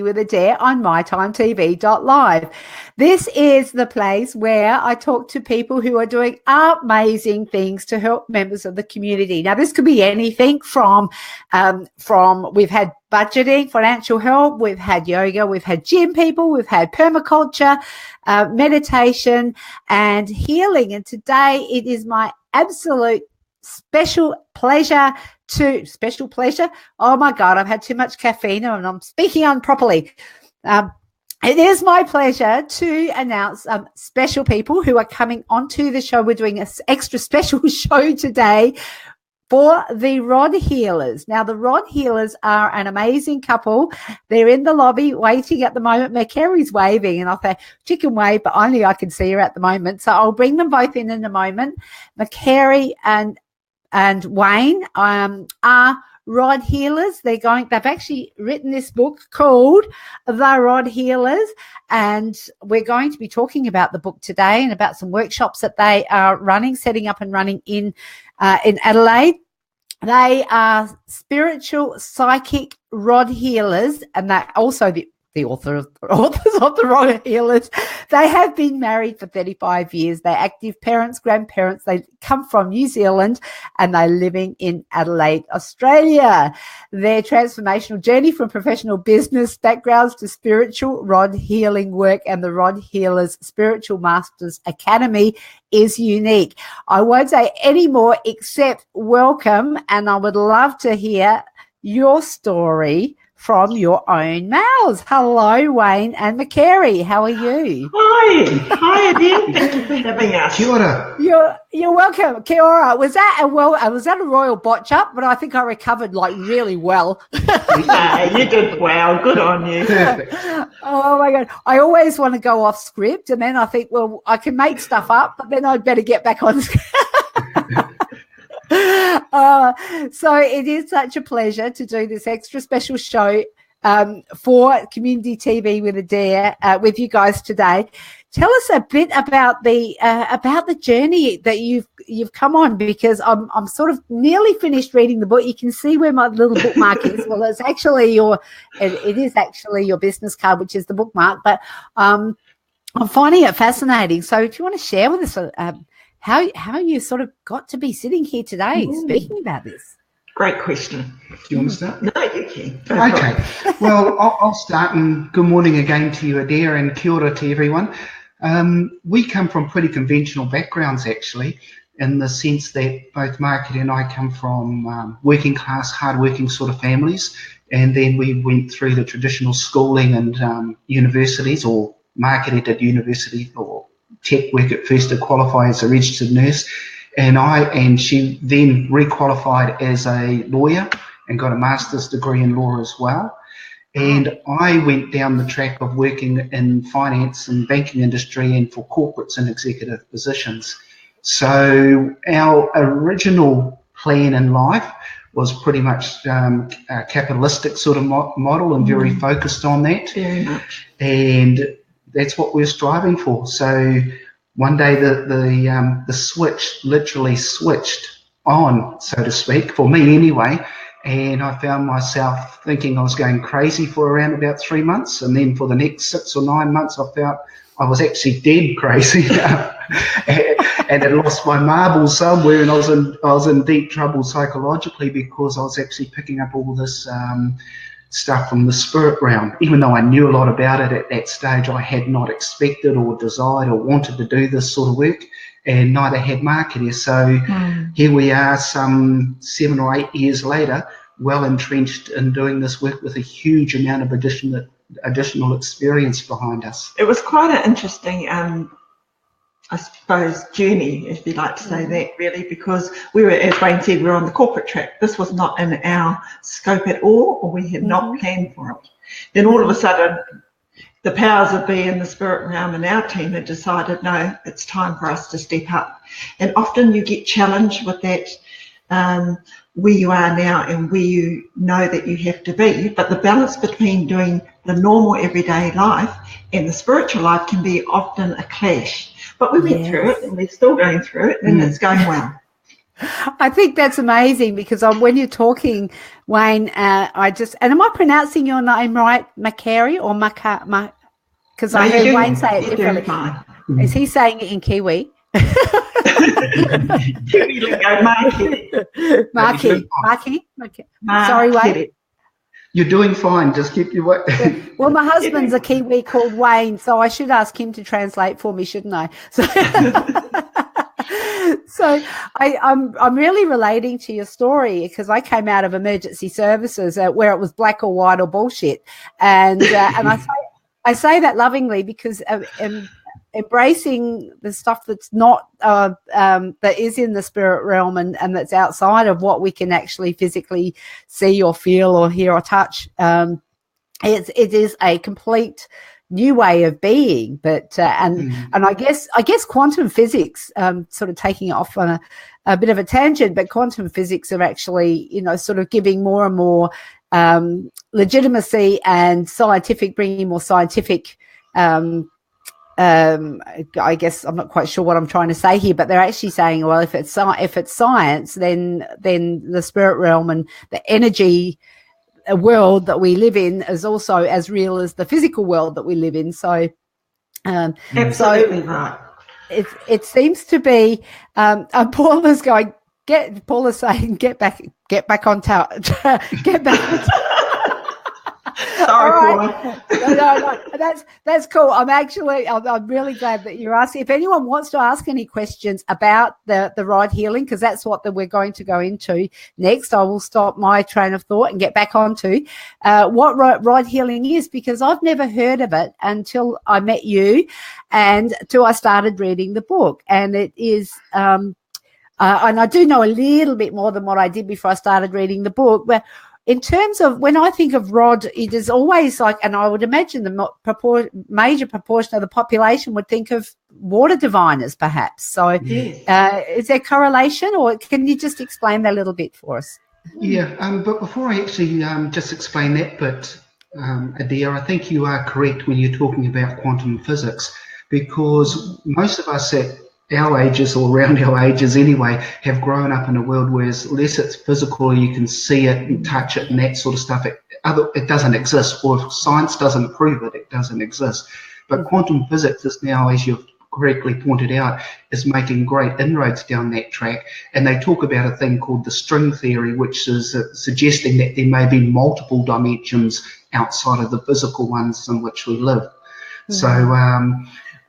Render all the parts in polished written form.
with Adair on mytimetv.live. This is the place where I talk to people who are doing amazing things to help members of the community. Now, this could be anything from we've had budgeting, financial help, we've had yoga, we've had gym people, we've had permaculture, meditation and healing. And today it is my absolute special pleasure. Oh my God, I've had too much caffeine and I'm speaking improperly. It is my pleasure to announce special people who are coming onto the show. We're doing an extra special show today for the Rod Healers. Now, the Rod Healers are an amazing couple. They're in the lobby waiting at the moment. Makere's waving, and I thought, she can wave, but only I can see her at the moment. So I'll bring them both in a moment. Makere and Wayne are Rod Healers. They've actually written this book called The Rod Healers, and we're going to be talking about the book today and about some workshops that they are setting up and running in Adelaide. They are spiritual psychic Rod Healers, and they're also the authors of the Rod Healers. They have been married for 35 years. They're active parents, grandparents. They come from New Zealand and they're living in Adelaide, Australia. Their transformational journey from professional business backgrounds to spiritual Rod healing work and the Rod Healers Spiritual Masters Academy is unique. I won't say any more except welcome, and I would love to hear your story from your own mouths. Hello, Wayne and Makere. How are you? Hi, Adele. Thank you for having us. Kia ora. You're welcome. Kia ora. Was that a royal botch up? But I think I recovered really well. You did well. Good on you. Perfect. Oh my God. I always want to go off script, and then I think, well, I can make stuff up, but then I'd better get back on script. So it is such a pleasure to do this extra special show for Community TV with Adair with you guys today. Tell us a bit about the journey that you've come on, because I'm sort of nearly finished reading the book. You can see where my little bookmark is. Well, it is actually your business card, which is the bookmark. But I'm finding it fascinating. So if you want to share with us how you sort of got to be sitting here today speaking about this. Great question. Do you want to start? No, you can. Okay. Well, I'll start, and good morning again to you, Adair, and kia ora to everyone. We come from pretty conventional backgrounds, actually, in the sense that both Makere and I come from working class, hard-working sort of families, and then we went through the traditional schooling and universities, or Makere did university or tech work at first to qualify as a registered nurse, and she then requalified as a lawyer and got a master's degree in law as well. And I went down the track of working in finance and banking industry and for corporates and executive positions. So our original plan in life was pretty much a capitalistic sort of model, and very focused on that. Very much. And that's what we're striving for. So one day the switch literally switched on, so to speak, for me anyway, and I found myself thinking I was going crazy for around about 3 months, and then for the next 6 or 9 months I felt I was actually dead crazy and had lost my marbles somewhere, and I was in deep trouble psychologically, because I was actually picking up all this stuff from the spirit realm. Even though I knew a lot about it at that stage, I had not expected or desired or wanted to do this sort of work, and neither had Makere. So here we are, some 7 or 8 years later, well entrenched in doing this work with a huge amount of additional experience behind us. It was quite an interesting I suppose, journey, if you'd like to say that, really, because we were, as Wayne said, we were on the corporate track. This was not in our scope at all, or we had not planned for it. Then all of a sudden, the powers that be in the spirit realm and our team had decided, no, it's time for us to step up. And often you get challenged with that, where you are now and where you know that you have to be. But the balance between doing the normal everyday life and the spiritual life can be often a clash. But we went through it, and we're still going through it, and it's going well. I think that's amazing because when you're talking, Wayne, and am I pronouncing your name right, Makere or Maka? Because I heard Wayne say it differently. Is he saying it in Kiwi? Kiwi lingo, Marky. Sorry, Wayne. You're doing fine. Just keep your way. Well, my husband's a Kiwi called Wayne, so I should ask him to translate for me, shouldn't I? So I'm really relating to your story because I came out of emergency services where it was black or white or bullshit, and I say that lovingly because embracing the stuff that's not that is in the spirit realm and that's outside of what we can actually physically see or feel or hear or touch, it is a complete new way of being. But and I guess quantum physics, sort of taking it off on a bit of a tangent, but quantum physics are actually, sort of giving more and more legitimacy and bringing more scientific I guess I'm not quite sure what I'm trying to say here, but they're actually saying, well, if it's science, then the spirit realm and the energy world that we live in is also as real as the physical world that we live in. So, absolutely right. It seems to be. Paula's going. Paula's saying, get back on top. Get back. Sorry, Paula. No, that's cool. I'm really glad that you're asking. If anyone wants to ask any questions about the rod healing, because that's what we're going to go into next, I will stop my train of thought and get back onto what rod healing is, because I've never heard of it until I met you and till I started reading the book. And it is and I do know a little bit more than what I did before I started reading the book, but in terms of when I think of rod, it is always like, and I would imagine the major proportion of the population would think of water diviners, perhaps. So is there correlation, or can you just explain that a little bit for us? Yeah, but before I actually just explain that bit, Adair, I think you are correct when you're talking about quantum physics, because most of us at our ages, or around our ages anyway, have grown up in a world where unless it's physical, you can see it and touch it and that sort of stuff, it doesn't exist, or if science doesn't prove it, it doesn't exist. But quantum physics is now, as you've correctly pointed out, is making great inroads down that track, and they talk about a thing called the string theory, which is suggesting that there may be multiple dimensions outside of the physical ones in which we live. So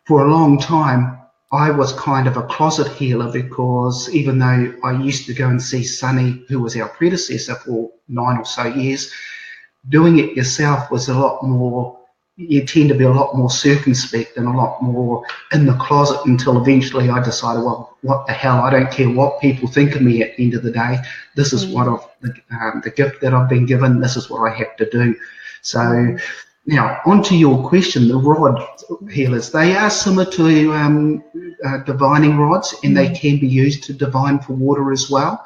for a long time, I was kind of a closet healer, because even though I used to go and see Sunny, who was our predecessor, for 9 or so years, doing it yourself was a lot more, you tend to be a lot more circumspect and a lot more in the closet, until eventually I decided, well, what the hell, I don't care what people think of me at the end of the day. This is what the gift that I've been given, this is what I have to do. So now, onto your question, the rod healers, they are similar to divining rods, and they can be used to divine for water as well.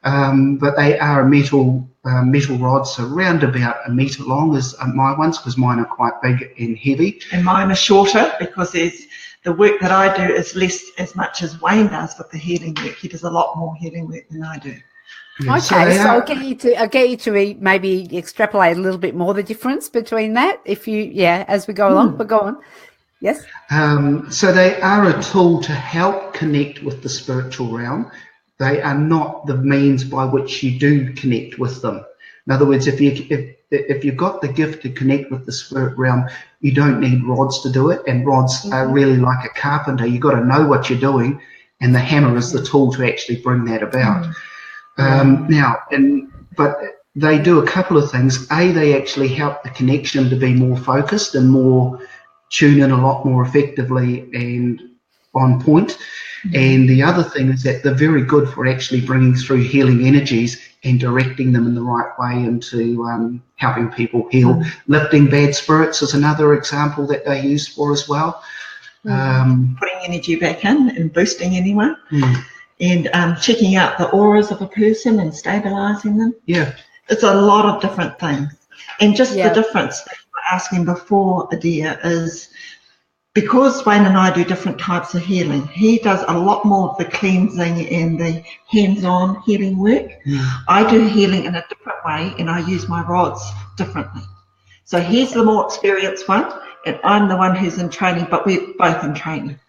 But they are metal rods, around about 1 metre long as my ones, because mine are quite big and heavy. And mine are shorter, because the work that I do is less as much as Wayne does with the healing work. He does a lot more healing work than I do. Yeah, okay, so I'll get you to maybe extrapolate a little bit more the difference between that, as we go along. But go on. Yes. So they are a tool to help connect with the spiritual realm. They are not the means by which you do connect with them. In other words, if you've got the gift to connect with the spirit realm, you don't need rods to do it. And rods are really like a carpenter. You've got to know what you're doing, and the hammer is the tool to actually bring that about. But they do a couple of things. They actually help the connection to be more focused and more tune in a lot more effectively and on point. And the other thing is that they're very good for actually bringing through healing energies and directing them in the right way into helping people heal. Lifting bad spirits is another example that they're used for as well. Putting energy back in and boosting anyone. And checking out the auras of a person and stabilizing them. Yeah. It's a lot of different things. And just the difference that you were asking before, Adia, is because Wayne and I do different types of healing, he does a lot more of the cleansing and the hands-on healing work. I do healing in a different way, and I use my rods differently. So he's the more experienced one, and I'm the one who's in training, but we're both in training.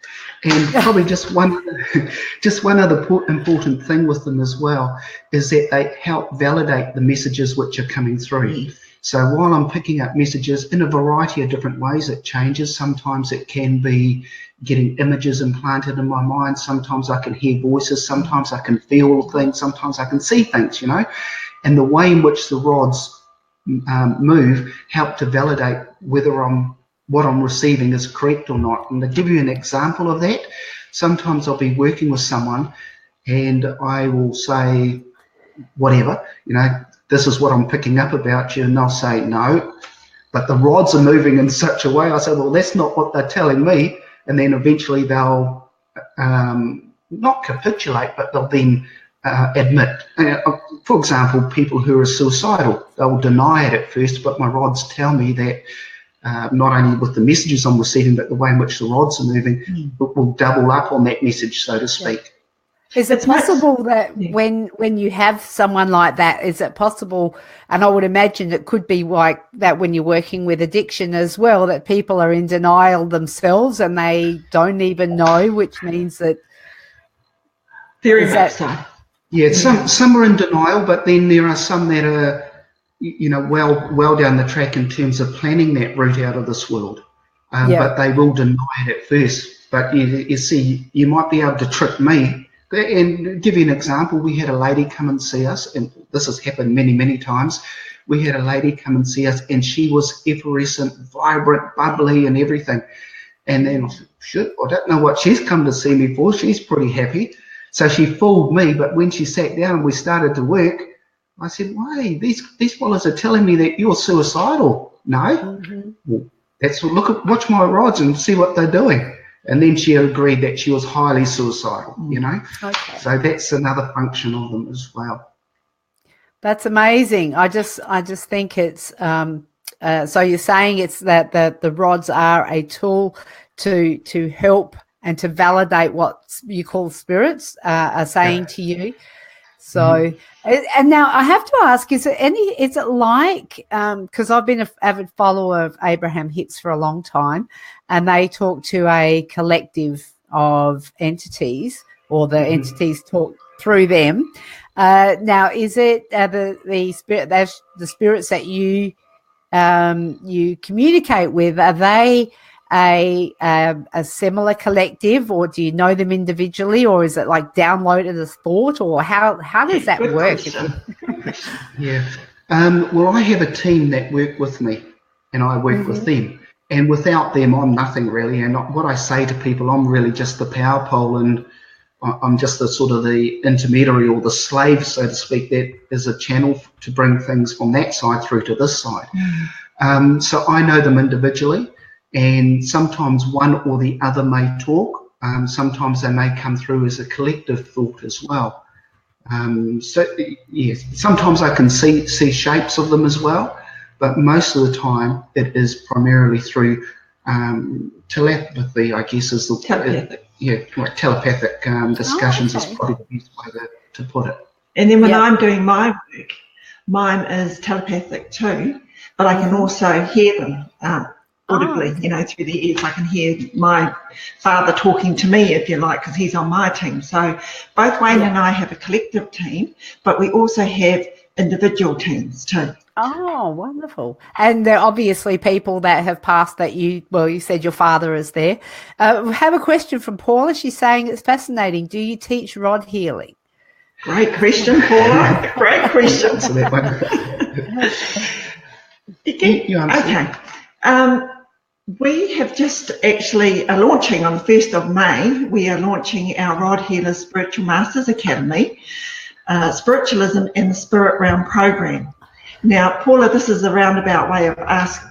And probably just one other important thing with them as well is that they help validate the messages which are coming through. Yes. So while I'm picking up messages in a variety of different ways, it changes. Sometimes it can be getting images implanted in my mind. Sometimes I can hear voices. Sometimes I can feel things. Sometimes I can see things, you know. And the way in which the rods move help to validate whether what I'm receiving is correct or not. And to give you an example of that, sometimes I'll be working with someone and I will say, whatever, you know, this is what I'm picking up about you, and they'll say no, but the rods are moving in such a way. I say, well, that's not what they're telling me. And then eventually they'll not capitulate, but they'll then admit. For example, people who are suicidal, they'll deny it at first, but my rods tell me that not only with the messages I'm receiving, but the way in which the rods are moving, will double up on that message, so to speak. Is it possible that when you have someone like that, is it possible, and I would imagine it could be like that when you're working with addiction as well, that people are in denial themselves and they don't even know, which means that... Very much so. Yeah, some are in denial, but then there are some that are, you know, well down the track in terms of planning that route out of this world. But they will deny it at first. But you see, you might be able to trick me. And give you an example, we had a lady come and see us, and this has happened many, many times. We had a lady come and see us, and she was effervescent, vibrant, bubbly, and everything. And then I said, shit, I don't know what she's come to see me for. She's pretty happy. So she fooled me, but when she sat down and we started to work, I said, "Wait, these fellas are telling me that you're suicidal." No, well, watch my rods and see what they're doing. And then she agreed that she was highly suicidal, you know. Okay. So that's another function of them as well. That's amazing. I just think it's so you're saying it's that the rods are a tool to help and to validate what you call spirits are saying to you. So, and now I have to ask, is it like, because I've been an avid follower of Abraham Hicks for a long time, and they talk to a collective of entities, or the entities talk through them. Now, is it the spirits that you communicate with? Are they a similar collective, or do you know them individually, or is it like downloaded as thought, or how does that work? Well, I have a team that work with me, and I work with them, and without them I'm nothing really. And what I say to people, I'm really just the power pole, and I'm just the sort of the intermediary, or the slave, so to speak, that is a channel to bring things from that side through to this side. So I know them individually. And sometimes one or the other may talk. Sometimes they may come through as a collective thought as well. So yes, sometimes I can see shapes of them as well, but most of the time it is primarily through telepathy, I guess, is the telepathic discussions is probably the best way to put it. And then when I'm doing my work, mine is telepathic too, but I can also hear them. Audibly, you know, through the ears. I can hear my father talking to me, if you like, because he's on my team. So both Wayne and I have a collective team, but we also have individual teams too. Oh, wonderful. And there are obviously people that have passed that you said your father is there. We have a question from Paula. She's saying it's fascinating. Do you teach rod healing? Great question, Paula. Great question. Answer that one. Okay. We have just actually launching on the 1st of May, we are launching our Rod Healers Spiritual Masters Academy, Spiritualism in the Spirit Realm program. Now, Paula, this is a roundabout way of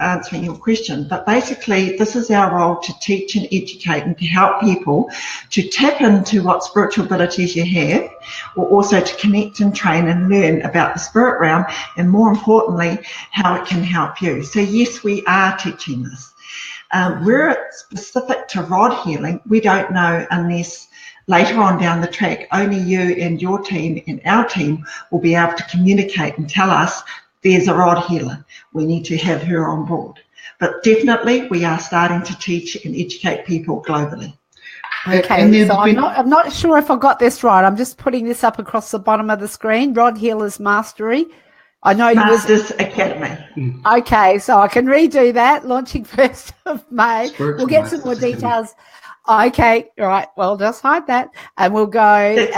answering your question, but basically this is our role to teach and educate and to help people to tap into what spiritual abilities you have, or also to connect and train and learn about the spirit realm, and more importantly, how it can help you. So yes, we are teaching this. Where it's specific to rod healing, we don't know unless later on down the track, only you and your team and our team will be able to communicate and tell us there's a rod healer. We need to have her on board. But definitely we are starting to teach and educate people globally. Okay, so I'm not sure if I got this right. I'm just putting this up across the bottom of the screen. Rod Healers Mastery. I know Masters Academy. Okay, so I can redo that. Launching 1st of May. We'll get some more details. Okay, right. Well, just hide that, and we'll go. With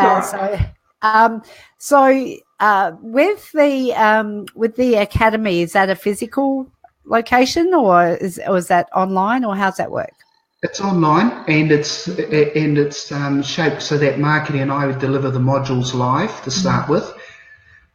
the academy, is that a physical location, or is that online, or how's that work? It's online, and it's shaped so that Makere and I would deliver the modules live to start with.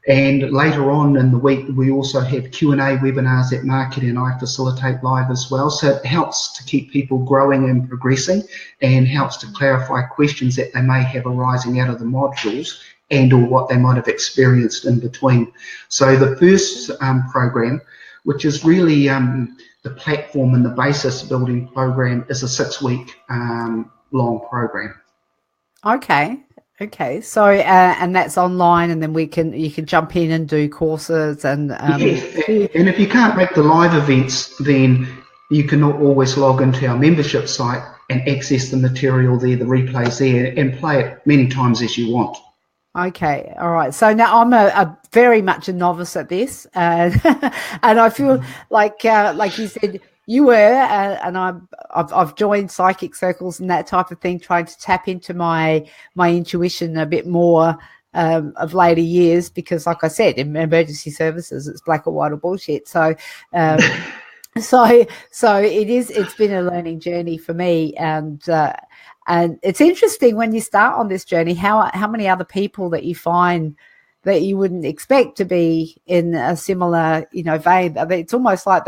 And later on in the week, we also have Q&A webinars that Makere and I facilitate live as well. So it helps to keep people growing and progressing, and helps to clarify questions that they may have arising out of the modules and or what they might have experienced in between. So the first program, which is really the platform and the basis building program, is a 6-week long program. Okay, so and that's online, and then you can jump in and do courses and yes. And if you can't make the live events, then you can always log into our membership site and access the material there, the replays there, and play it many times as you want. Okay, all right. So now I'm a very much a novice at this, and I feel like you said. You were, and I've joined psychic circles and that type of thing, trying to tap into my intuition a bit more of later years, because, like I said, in emergency services, it's black or white or bullshit. So, so it's been a learning journey for me, and it's interesting when you start on this journey how many other people that you find that you wouldn't expect to be in a similar vein. I mean, it's almost like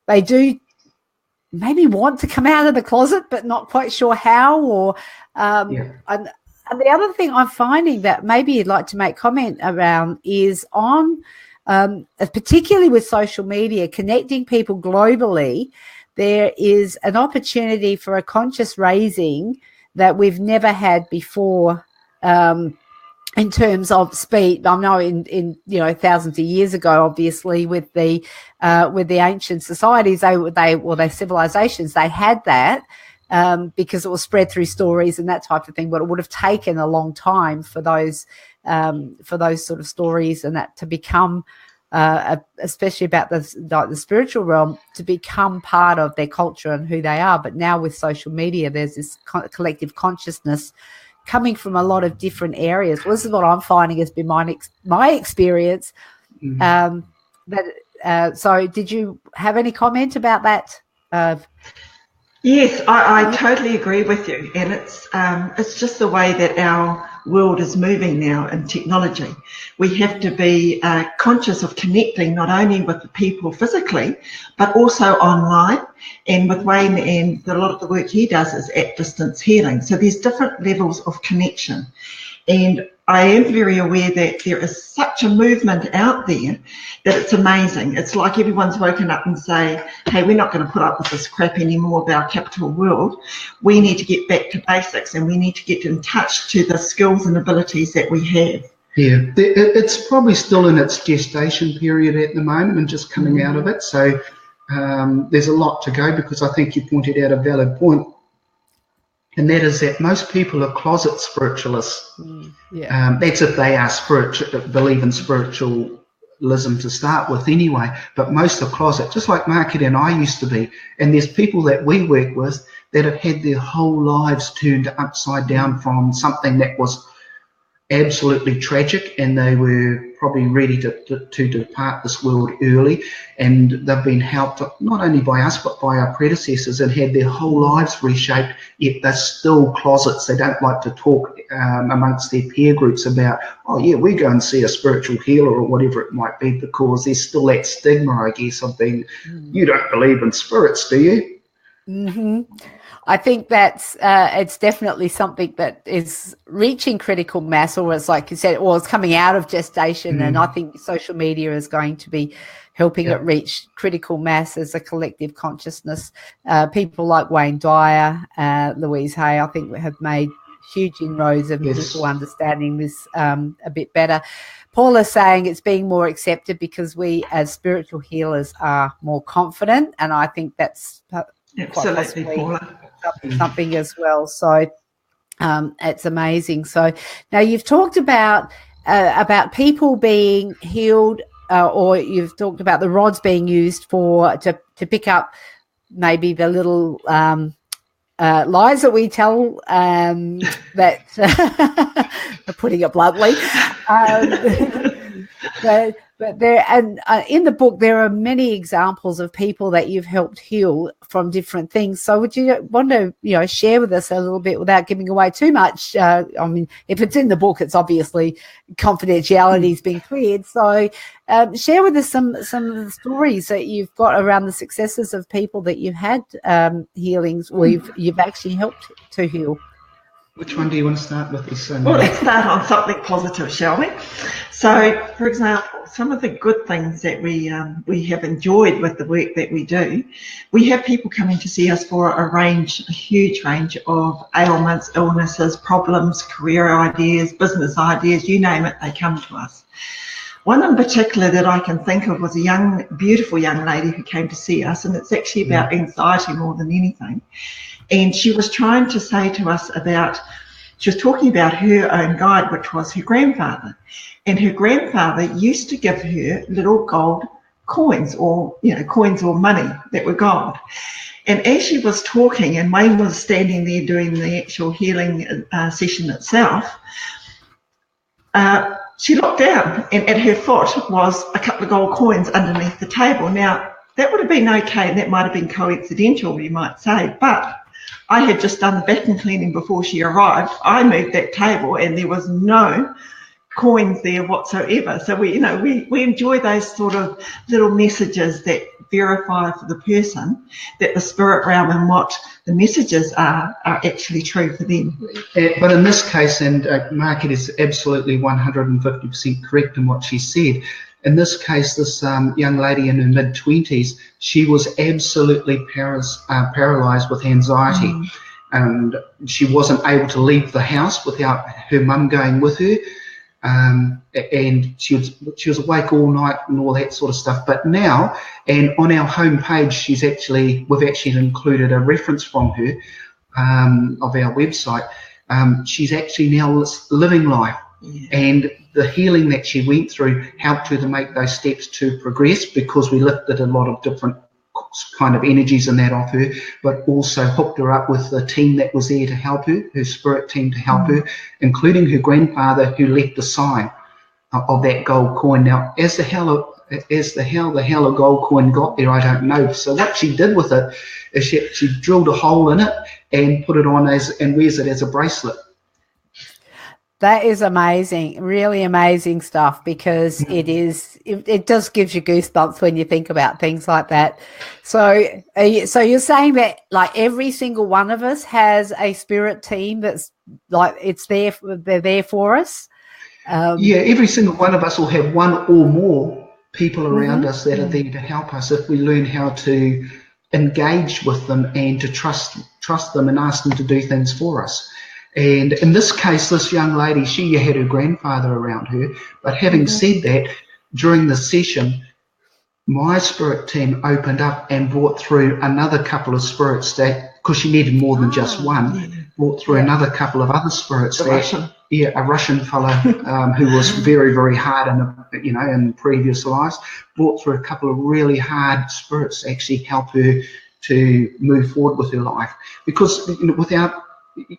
they do maybe want to come out of the closet, but not quite sure how. Or and the other thing I'm finding that maybe you'd like to make comment around is on, particularly with social media, connecting people globally, there is an opportunity for a conscious raising that we've never had before. In terms of speed, I know in thousands of years ago, obviously with the ancient societies, their civilizations, they had that because it was spread through stories and that type of thing. But it would have taken a long time for those sort of stories and that to become, especially about the spiritual realm, to become part of their culture and who they are. But now with social media, there's this collective consciousness coming from a lot of different areas. Well, this is what I'm finding has been my experience. So did you have any comment about that? Yes, I totally agree with you, and it's just the way that our world is moving now in technology. We have to be conscious of connecting not only with the people physically, but also online. And with Wayne, and a lot of the work he does is at distance healing. So there's different levels of connection. And I am very aware that there is such a movement out there that it's amazing. It's like everyone's woken up and say, hey, we're not going to put up with this crap anymore about capital world. We need to get back to basics, and we need to get in touch to the skills and abilities that we have. Yeah, it's probably still in its gestation period at the moment and just coming out of it. So there's a lot to go, because I think you pointed out a valid point. And that is that most people are closet spiritualists. That's if they are believe in spiritualism to start with anyway. But most are closet, just like Makere and I used to be. And there's people that we work with that have had their whole lives turned upside down from something that was absolutely tragic, and they were probably ready to depart this world early, and they've been helped not only by us but by our predecessors, and had their whole lives reshaped, yet they're still closets. They don't like to talk amongst their peer groups about, oh yeah, we go and see a spiritual healer or whatever it might be, because there's still that stigma, I guess, of being, you don't believe in spirits, do you? Mm-hmm. I think that's it's definitely something that is reaching critical mass, or it's like you said, or it's coming out of gestation. And I think social media is going to be helping it reach critical mass as a collective consciousness. People like Wayne Dyer, Louise Hay, I think have made huge inroads in people understanding this a bit better. Paula's saying it's being more accepted because we as spiritual healers are more confident, and I think that's absolutely, Paula, something as well. So it's amazing. So now you've talked about people being healed, or you've talked about the rods being used to pick up maybe the little lies that we tell, that putting it bluntly, but there, and in the book there are many examples of people that you've helped heal from different things. So would you want to share with us a little bit without giving away too much? I mean, if it's in the book, it's obviously confidentiality's been cleared. So share with us some of the stories that you've got around the successes of people that you've had healings, or you've actually helped to heal. Which one do you want to start with? Well, let's start on something positive, shall we? So, for example, some of the good things that we have enjoyed with the work that we do, we have people coming to see us for a huge range of ailments, illnesses, problems, career ideas, business ideas, you name it, they come to us. One in particular that I can think of was a beautiful young lady who came to see us, and it's actually about anxiety more than anything. And she was trying to say to us she was talking about her own guide, which was her grandfather. And her grandfather used to give her little gold coins, or, coins or money that were gold. And as she was talking, and Wayne was standing there doing the actual healing session itself, she looked down, and at her foot was a couple of gold coins underneath the table. Now, that would have been okay, that might have been coincidental, you might say, but I had just done the vacuum cleaning before she arrived. I moved that table and there was no coins there whatsoever. So we enjoy those sort of little messages that verify for the person that the spirit realm and what the messages are actually true for them. But in this case, and Market is absolutely 150% correct in what she said. In this case, this young lady in her mid-20s, she was absolutely paralysed with anxiety. And she wasn't able to leave the house without her mum going with her. And she was awake all night and all that sort of stuff. But now, and on our homepage, we've actually included a reference from her of our website. She's actually now living life. Yeah. And the healing that she went through helped her to make those steps to progress, because we lifted a lot of different kind of energies in that off her, but also hooked her up with the team that was there to help her spirit team to help her, including her grandfather, who left the sign of that gold coin. Now, as the hell a gold coin got there, I don't know. So what she did with it is she drilled a hole in it and put it on and wears it as a bracelet. That is amazing, really amazing stuff, because it just gives you goosebumps when you think about things like that. So you're saying that like every single one of us has a spirit team that's like they're there for us? Yeah, every single one of us will have one or more people around us that are there to help us if we learn how to engage with them and to trust them and ask them to do things for us. And in this case, this young lady, she had her grandfather around her. But having said that, during the session, my spirit team opened up and brought through another couple of spirits because she needed more than just one, brought through another couple of other spirits. A Russian fellow who was very, very hard in previous lives, brought through a couple of really hard spirits to actually help her to move forward with her life. Because without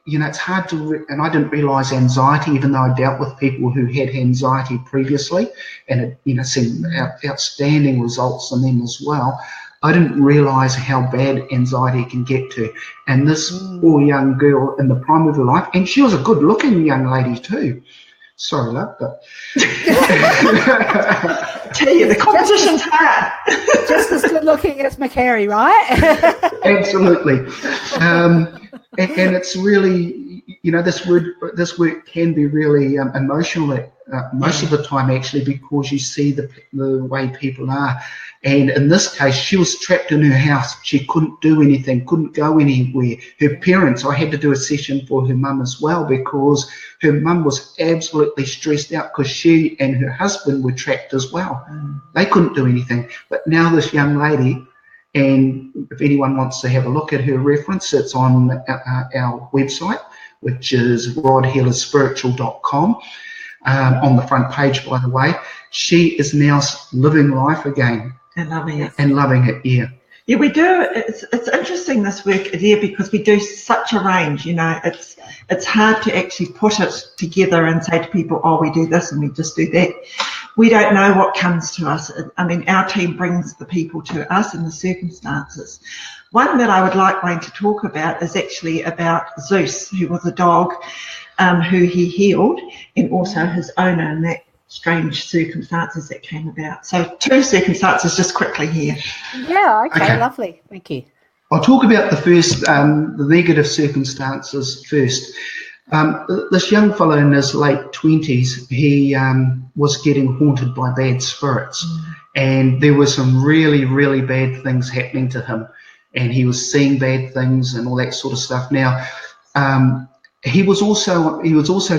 you know, it's hard to, and I didn't realise anxiety, even though I dealt with people who had anxiety previously and had, you know, seen outstanding results in them as well. I didn't realise how bad anxiety can get to. And this poor young girl in the prime of her life, and she was a good looking young lady too. Sorry, love, but tell you, the competition's hard. Just as good looking as Makere, right? Absolutely. And it's really, you know, this work can be really emotional most of the time, actually, because you see the way people are. And in this case, she was trapped in her house. She couldn't do anything, couldn't go anywhere. Her parents, I had to do a session for her mum as well, because her mum was absolutely stressed out because she and her husband were trapped as well. They couldn't do anything. But now this young lady, and if anyone wants to have a look at her reference, it's on our website, which is rodhealerspiritual.com. On the front page, by the way. She is now living life again. And loving it. And loving it, yeah. Yeah, we do. It's interesting, this work here, because we do such a range. You know, it's hard to actually put it together and say to people, oh, we do this and we just do that. We don't know what comes to us. I mean, our team brings the people to us and the circumstances. One that I would like Wayne to talk about is actually about Zeus, who was a dog who he healed, and also his owner, and that strange circumstances that came about. So 2 circumstances just quickly here. Yeah, okay. Lovely. Thank you. I'll talk about the first, the negative circumstances first. This young fellow in his late 20s, he was getting haunted by bad spirits, and there were some really, really bad things happening to him, and he was seeing bad things and all that sort of stuff. Now, he was also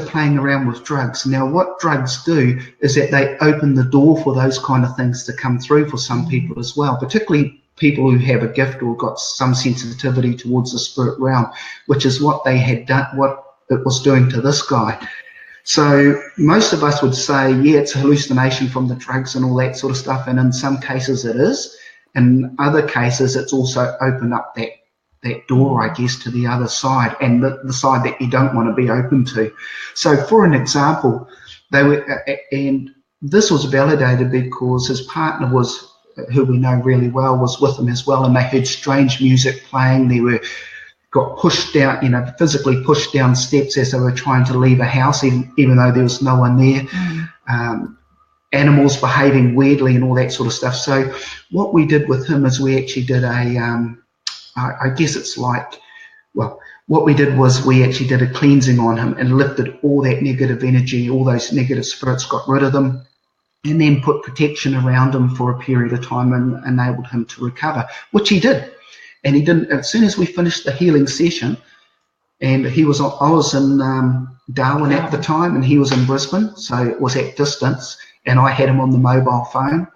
playing around with drugs. Now, what drugs do is that they open the door for those kind of things to come through for some people as well, particularly people who have a gift or got some sensitivity towards the spirit realm, which is what they had done, what it was doing to this guy. So most of us would say, yeah, it's a hallucination from the drugs and all that sort of stuff, and in some cases it is. In other cases, it's also opened up that door, I guess, to the other side, and the side that you don't want to be open to. So for an example, they were, and this was validated because his partner was, who we know really well, was with him as well, and they heard strange music playing. They got pushed down, you know, physically pushed down steps as they were trying to leave a house, even though there was no one there. Animals behaving weirdly and all that sort of stuff. So what we did with him is we actually did I guess it's like, well, what we did was we actually did a cleansing on him and lifted all that negative energy, all those negative spirits, got rid of them, and then put protection around him for a period of time and enabled him to recover, which he did. And he didn't, as soon as we finished the healing session, and I was in Darwin at the time, and he was in Brisbane, so it was at distance, and I had him on the mobile phone.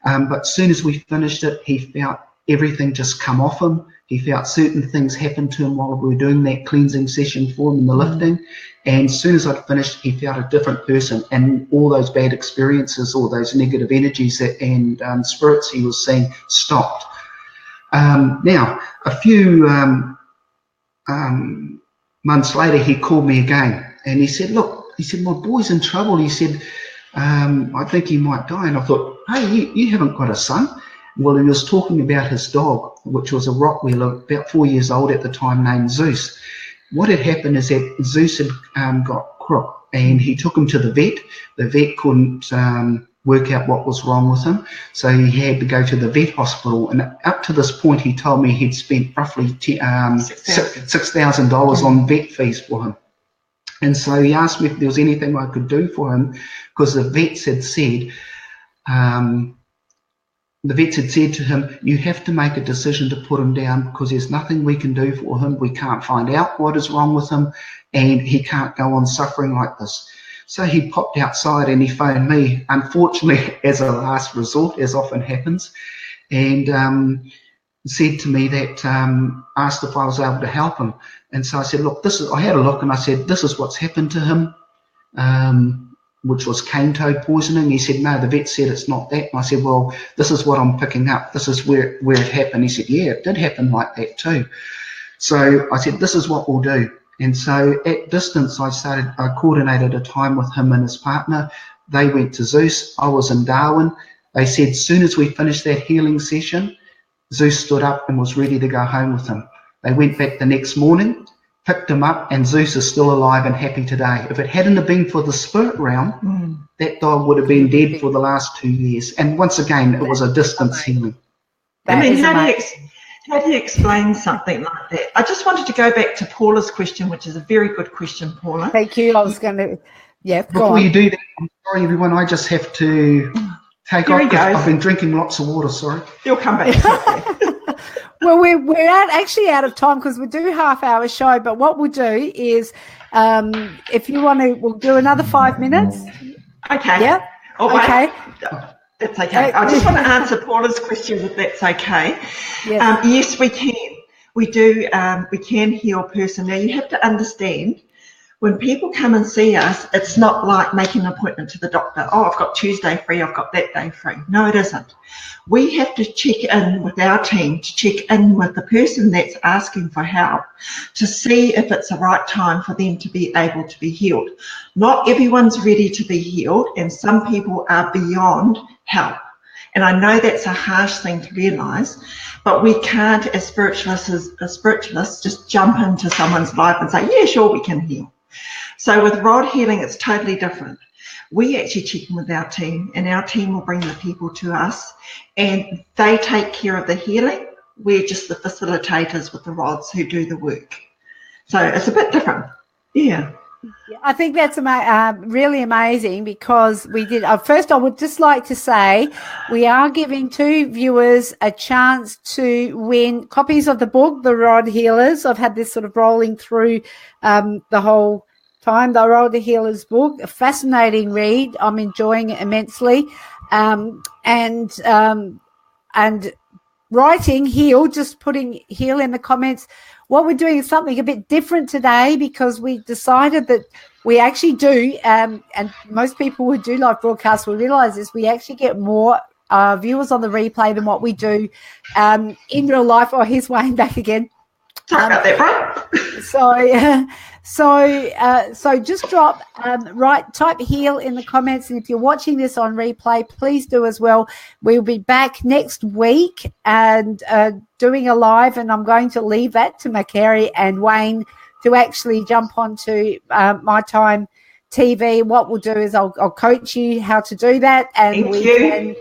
But as soon as we finished it, he felt everything just come off him. He felt certain things happen to him while we were doing that cleansing session for him and the lifting. And as soon as I'd finished, he felt a different person. And all those bad experiences, all those negative energies and spirits he was seeing stopped. Now, a few months later, he called me again. And he said, look, he said, my boy's in trouble. He said, I think he might die. And I thought, hey, you haven't got a son? Well, he was talking about his dog, which was a Rottweiler, about 4 years old at the time, named Zeus. What had happened is that Zeus had got crook, and he took him to the vet. The vet couldn't work out what was wrong with him, so he had to go to the vet hospital. And up to this point, he told me he'd spent roughly $6,000 on vet fees for him. And so he asked me if there was anything I could do for him, because the vets had said, to him, you have to make a decision to put him down, because there's nothing we can do for him. We can't find out what is wrong with him, and he can't go on suffering like this. So he popped outside and he phoned me, unfortunately, as a last resort, as often happens, and said to me that, asked if I was able to help him. And so I said, look, I had a look and I said, this is what's happened to him. Which was cane toad poisoning. He said, no, the vet said it's not that. And I said, well, this is what I'm picking up. This is where it happened. He said, yeah, it did happen like that too. So I said, this is what we'll do. And so at distance, I coordinated a time with him and his partner. They went to Zeus. I was in Darwin. They said as soon as we finished that healing session, Zeus stood up and was ready to go home with him. They went back the next morning, picked him up, and Zeus is still alive and happy today. If it hadn't have been for the spirit realm, that dog would have been dead for the last 2 years. And once again, it was a distance healing. I mean, how do you explain something like that? I just wanted to go back to Paula's question, which is a very good question, Paula. Thank you. I was going to, Before you do that, I'm sorry, everyone, I just have to take off because I've been drinking lots of water, sorry. You'll come back. Well, we're actually out of time because we do half-hour show, but what we'll do is if you want to, we'll do another 5 minutes. Okay. Yeah? Okay. That's okay. I just want to answer Paula's question, if that's okay. Yes. Yes, we can. We do. We can heal a person. Now, you have to understand, when people come and see us, it's not like making an appointment to the doctor. Oh, I've got Tuesday free, I've got that day free. No, it isn't. We have to check in with our team, to check in with the person that's asking for help, to see if it's the right time for them to be able to be healed. Not everyone's ready to be healed, and some people are beyond help. And I know that's a harsh thing to realise, but we can't, as spiritualists, just jump into someone's life and say, yeah, sure, we can heal. So with rod healing, it's totally different. We actually check in with our team, and our team will bring the people to us, and they take care of the healing. We're just the facilitators with the rods who do the work. So it's a bit different. Yeah. I think that's really amazing because we did. First, I would just like to say we are giving 2 viewers a chance to win copies of the book, The Rod Healers. I've had this sort of rolling through the whole time. The Rod Healers book, a fascinating read. I'm enjoying it immensely. And writing heal, just putting heal in the comments. What we're doing is something a bit different today because we decided that we actually do, and most people who do live broadcasts will realise this, we actually get more viewers on the replay than what we do in real life. Oh, here's Wayne back again. Sorry about that, right? So just drop type heal in the comments, and if you're watching this on replay, please do as well. We'll be back next week and doing a live, and I'm going to leave that to Makere and Wayne to actually jump onto My Time TV. What we'll do is I'll coach you how to do that, and we'll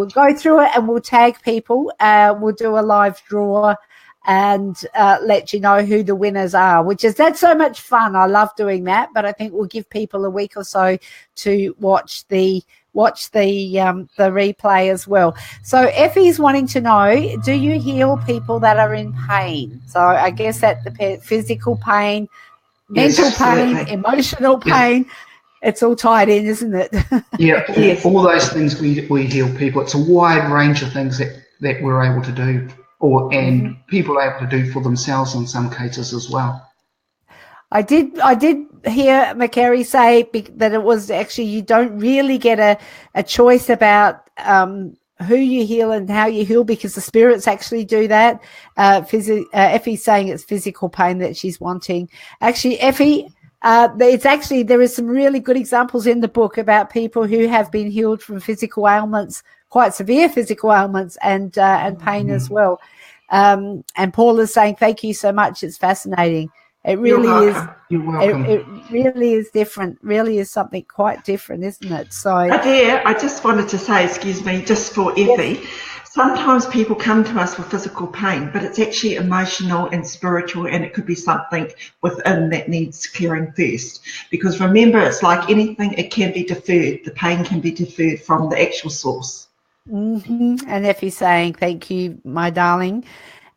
go through it and we'll tag people. We'll do a live draw and let you know who the winners are, that's so much fun. I love doing that, but I think we'll give people a week or so to watch the replay as well. So Effie's wanting to know, do you heal people that are in pain? So I guess that depends, physical pain, mental pain, emotional pain. It's all tied in, isn't it? Yeah, all those things we heal people. It's a wide range of things that we're able to do. And people are able to do for themselves in some cases as well. I did hear Makere say that it was actually you don't really get a choice about who you heal and how you heal because the spirits actually do that. Effie's saying it's physical pain that she's wanting. Actually, Effie, there is some really good examples in the book about people who have been healed from physical ailments, quite severe physical ailments and pain as well. And Paul is saying, thank you so much. It's fascinating. It really is. You're welcome. It really is different. Really is something quite different, isn't it? So, I just wanted to say, excuse me, just for Effie, sometimes people come to us with physical pain, but it's actually emotional and spiritual, and it could be something within that needs clearing first. Because remember, it's like anything, it can be deferred. The pain can be deferred from the actual source. And Effie's saying, thank you, my darling.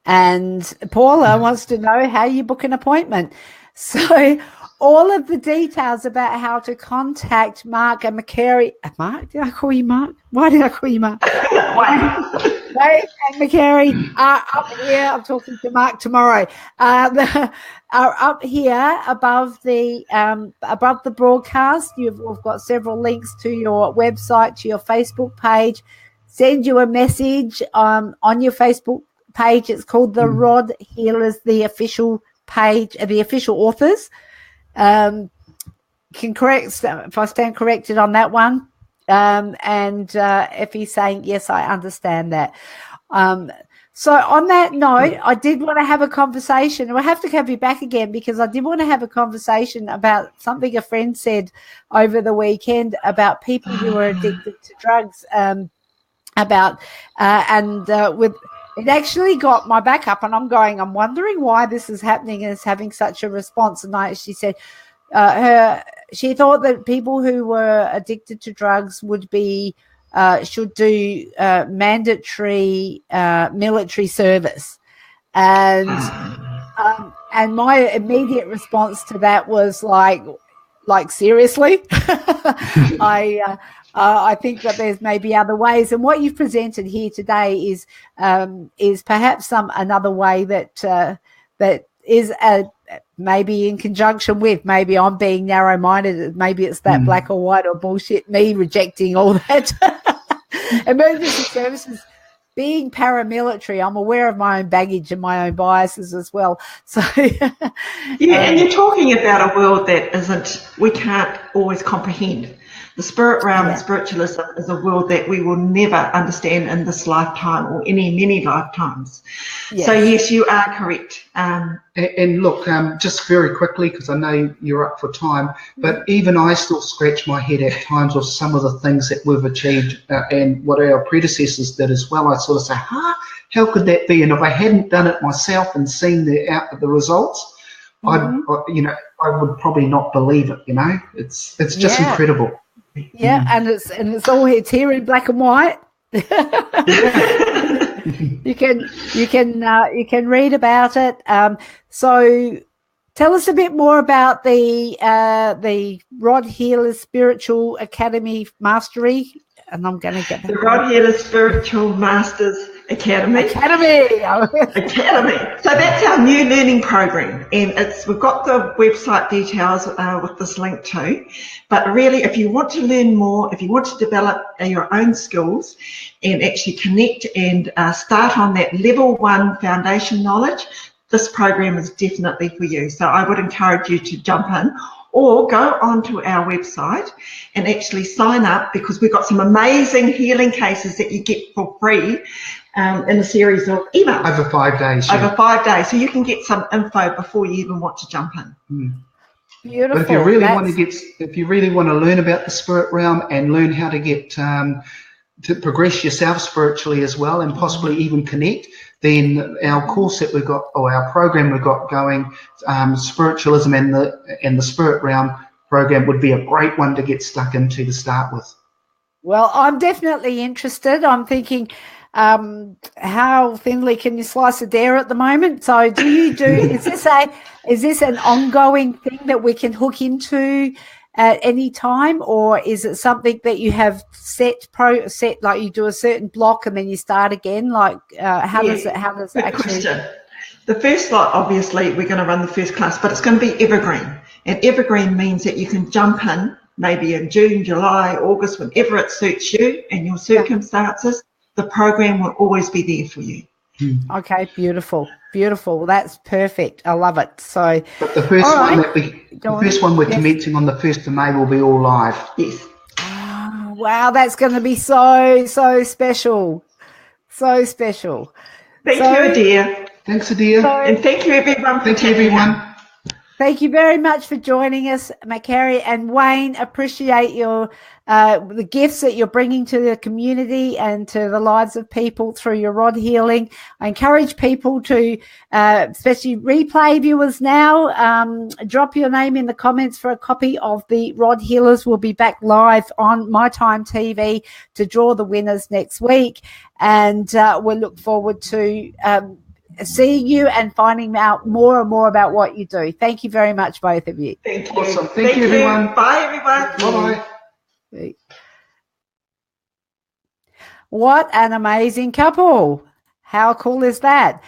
And Paula wants to know how you book an appointment. So all of the details about how to contact Mark and Makere. Mark? Did I call you Mark? Why did I call you Mark? Wayne and Makere are up here. I'm talking to Mark tomorrow. Are up here above the broadcast. We've got several links to your website, to your Facebook page. Send you a message on your Facebook page. It's called The Rod Healers, the official page, the official authors. Can correct if I stand corrected on that one. And if he's saying, yes, I understand that. So on that note, I did want to have a conversation, and I have to have you back again because I did want to have a conversation about something a friend said over the weekend about people who are addicted to drugs, with it actually got my back up, and I'm wondering why this is happening and it's having such a response. And she said she thought that people who were addicted to drugs would be should do mandatory military service, and my immediate response to that was like seriously. I think that there's maybe other ways, and what you've presented here today is perhaps another way that is maybe in conjunction with, maybe I'm being narrow-minded, maybe it's that black or white or bullshit, me rejecting all that. Emergency services, being paramilitary, I'm aware of my own baggage and my own biases as well. So yeah, and you're talking about a world that we can't always comprehend. The spirit realm and spiritualism is a world that we will never understand in this lifetime or many lifetimes. Yes. So yes, you are correct. And look, just very quickly, because I know you're up for time, but even I still scratch my head at times with some of the things that we've achieved and what our predecessors did as well. I sort of say, how could that be? And if I hadn't done it myself and seen the results, I would probably not believe it. It's just incredible. Yeah, and it's here in black and white. You can read about it. So tell us a bit more about the Rod Healer Spiritual Academy Mastery. And I'm going to get the Rod Healer Spiritual Masters Academy. Academy. So that's our new learning program, and we've got the website details with this link too. But really, if you want to learn more, if you want to develop your own skills and actually connect and start on that level 1 foundation knowledge, this program is definitely for you. So I would encourage you to jump in, or go onto our website and actually sign up, because we've got some amazing healing cases that you get for free in a series of emails. Over 5 days. Over 5 days. So you can get some info before you even want to jump in. Beautiful. But if you really want to learn about the spirit realm and learn how to get to progress yourself spiritually as well, and possibly even connect, then our course that we've got, or our program we've got going, Spiritualism and the Spirit Realm program, would be a great one to get stuck into to start with. Well, I'm definitely interested. I'm thinking, how thinly can you slice a dare at the moment? So do you is this an ongoing thing that we can hook into at any time, or is it something that you have set like you do a certain block and then you start again? Like how does it actually? Question. The first lot, obviously, we're going to run the first class, but it's going to be evergreen. And evergreen means that you can jump in maybe in June, July, August, whenever it suits you and your circumstances. The program will always be there for you. Okay, beautiful. That's perfect. I love it. So, but the first one we're commencing on the 1st of May will be all live. Yes. Oh, wow, that's going to be so special. So special. Thank you, Adir. Thanks, Adir. And thank you, everyone. Thank you, everyone. Thank you very much for joining us, Makere and Wayne. Appreciate your the gifts that you're bringing to the community and to the lives of people through your rod healing. I encourage people to, especially replay viewers now, drop your name in the comments for a copy of the Rod Healers. We'll be back live on My Time TV to draw the winners next week, and we'll look forward to seeing you and finding out more and more about what you do. Thank you very much, both of you. Thank you. Awesome. Thank you, everyone. Bye, everyone. Bye-bye. What an amazing couple. How cool is that?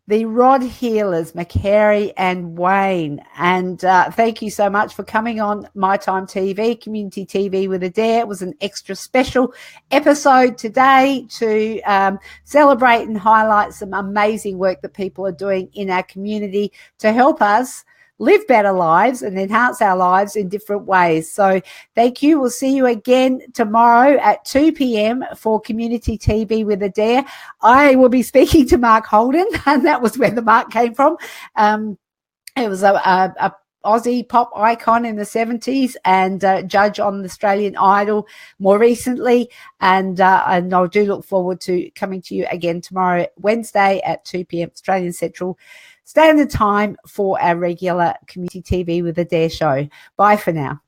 the Rod Healers, Makere and Wayne. And thank you so much for coming on My Time TV, Community TV with Adair. It was an extra special episode today to celebrate and highlight some amazing work that people are doing in our community to help us live better lives and enhance our lives in different ways. So thank you. We'll see you again tomorrow at 2 p.m. for Community TV with Adair. I will be speaking to Mark Holden, and that was where the Mark came from. It was a Aussie pop icon in the 70s and judge on Australian Idol more recently. And I do look forward to coming to you again tomorrow, Wednesday at 2 p.m. Australian Central Standard Time for our regular Community TV with Adair show. Bye for now.